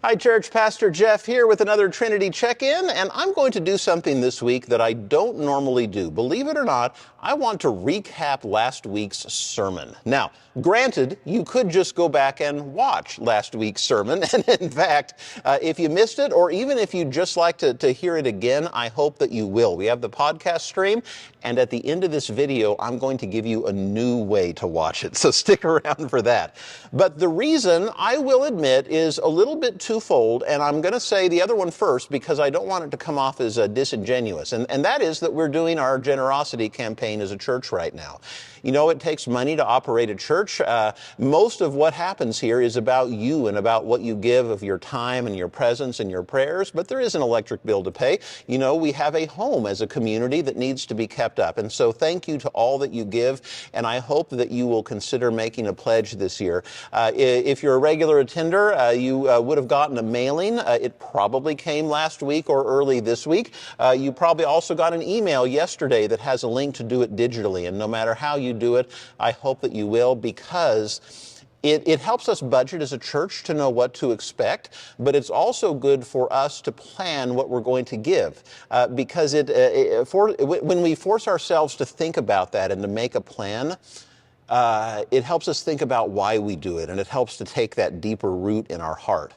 Hi, Church. Pastor Jeff here with another Trinity Check-In, and I'm going to do something this week that I don't normally do. Believe it or not, I want to recap last week's sermon. Now, granted, you could just go back and watch last week's sermon, and in fact, if you missed it, or even if you'd just like to hear it again, I hope that you will. We have the podcast stream, and at the end of this video, I'm going to give you a new way to watch it, so stick around for that. But the reason, I will admit, is a little bit twofold, and I'm going to say the other one first because I don't want it to come off as disingenuous, and that is that we're doing our generosity campaign as a church right now. You know, it takes money to operate a church. Most of what happens here is about you and about what you give of your time and your presence and your prayers, but there is an electric bill to pay. You know, we have a home as a community that needs to be kept up, and so thank you to all that you give, and I hope that you will consider making a pledge this year. If you're a regular attender, you would have gotten a mailing. It probably came last week or early this week. You probably also got an email yesterday that has a link to do it digitally, and no matter how you do it, I hope that you will, because it helps us budget as a church to know what to expect, but it's also good for us to plan what we're going to give, because when we force ourselves to think about that and to make a plan, it helps us think about why we do it, and it helps to take that deeper root in our heart.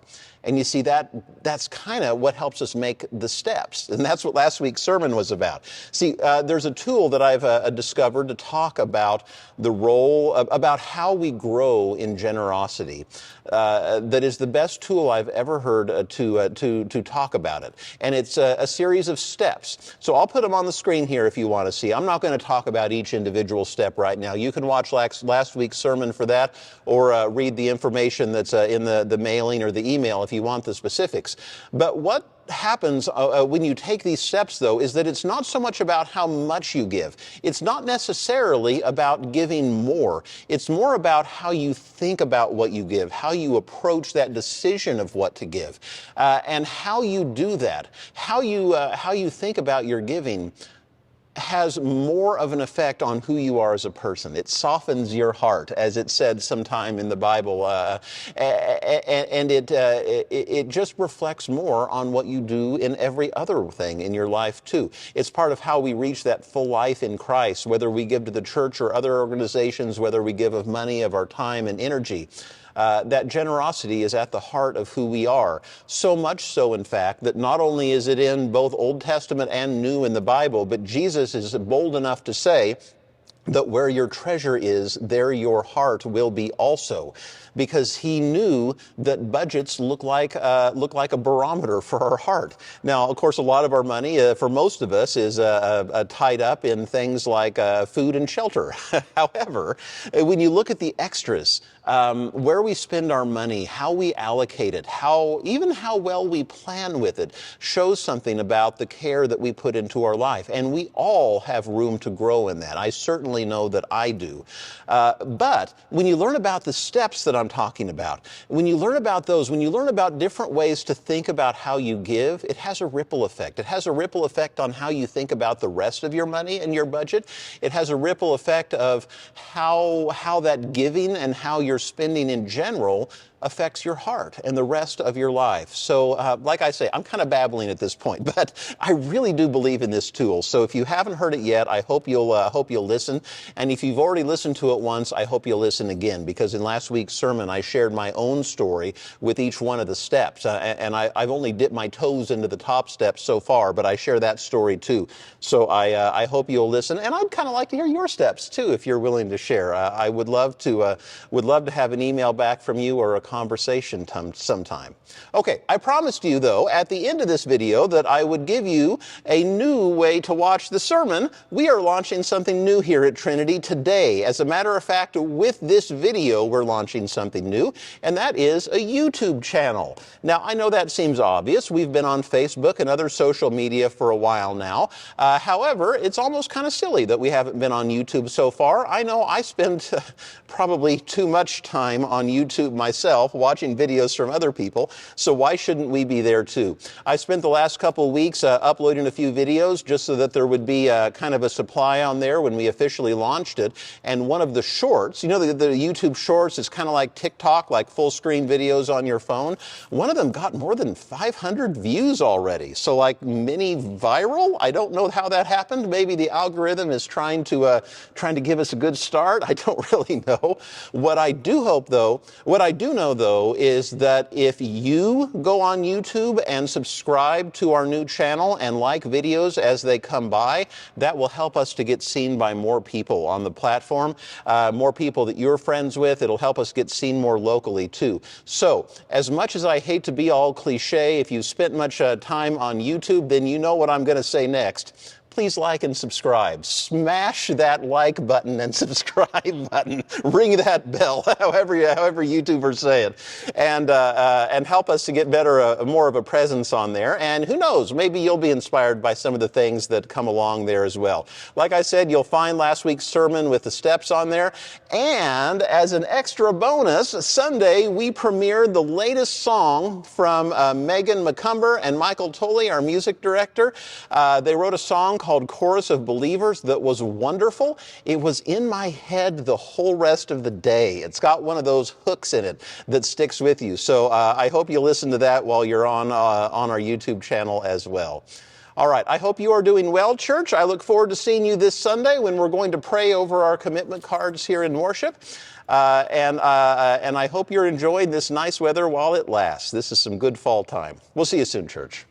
And you see, that's kind of what helps us make the steps, and that's what last week's sermon was about. See, there's a tool that I've discovered to talk about the role, about how we grow in generosity, that is the best tool I've ever heard to talk about it. And it's a series of steps. So I'll put them on the screen here if you want to see. I'm not going to talk about each individual step right now. You can watch last week's sermon for that, or read the information that's in the mailing or the email if you want the specifics. But what happens when you take these steps, though, is that it's not so much about how much you give. It's not necessarily about giving more. It's more about how you think about what you give, how you approach that decision of what to give, and how you do that, how you think about your giving has more of an effect on who you are as a person. It softens your heart, as it said sometime in the Bible, and it just reflects more on what you do in every other thing in your life too. It's part of how we reach that full life in Christ, whether we give to the church or other organizations, whether we give of money, of our time and energy. That generosity is at the heart of who we are. So much so, in fact, that not only is it in both Old Testament and New in the Bible, but Jesus is bold enough to say that where your treasure is, there your heart will be also, because he knew that budgets look like a barometer for our heart. Now, of course, a lot of our money, for most of us, is tied up in things like food and shelter. However, when you look at the extras, where we spend our money, how we allocate it, even how well we plan with it, shows something about the care that we put into our life. And we all have room to grow in that. I certainly know that I do. But when you learn about the steps that I'm talking about, when you learn about those, when you learn about different ways to think about how you give, it has a ripple effect. It has a ripple effect on how you think about the rest of your money and your budget. It has a ripple effect of how that giving and how you're spending in general affects your heart and the rest of your life. So like I say, I'm kind of babbling at this point, but I really do believe in this tool. So if you haven't heard it yet, I hope you'll listen. And if you've already listened to it once, I hope you'll listen again, because in last week's sermon, I shared my own story with each one of the steps. And I've only dipped my toes into the top steps so far, but I share that story too. So I hope you'll listen. And I'd kind of like to hear your steps too, if you're willing to share. I would love to have an email back from you or a conversation sometime. Okay, I promised you, though, at the end of this video that I would give you a new way to watch the sermon. We are launching something new here at Trinity today. As a matter of fact, with this video, we're launching something new, and that is a YouTube channel. Now, I know that seems obvious. We've been on Facebook and other social media for a while now. However, it's almost kind of silly that we haven't been on YouTube so far. I know I spend probably too much time on YouTube myself. myself watching videos from other people, so why shouldn't we be there too? I spent the last couple weeks uploading a few videos just so that there would be kind of a supply on there when we officially launched it. And one of the shorts, you know, the YouTube shorts is kind of like TikTok, like full screen videos on your phone. One of them got more than 500 views already. So like mini viral. I don't know how that happened. Maybe the algorithm is trying to give us a good start. I don't really know. What I do know though is that if you go on YouTube and subscribe to our new channel and like videos as they come by, that will help us to get seen by more people on the platform, more people that you're friends with. It'll help us get seen more locally too. So as much as I hate to be all cliche, if you've spent much time on YouTube, then you know what I'm going to say next. Please like and subscribe. Smash that like button and subscribe button. Ring that bell, however YouTubers say it, and help us to get more of a presence on there. And who knows, maybe you'll be inspired by some of the things that come along there as well. Like I said, you'll find last week's sermon with the steps on there. And as an extra bonus, Sunday we premiered the latest song from Megan McCumber and Michael Tolley, our music director. They wrote a song called Chorus of Believers that was wonderful. It was in my head the whole rest of the day. It's got one of those hooks in it that sticks with you. So I hope you listen to that while you're on our YouTube channel as well. All right, I hope you are doing well, church. I look forward to seeing you this Sunday when we're going to pray over our commitment cards here in worship. And I hope you're enjoying this nice weather while it lasts. This is some good fall time. We'll see you soon, church.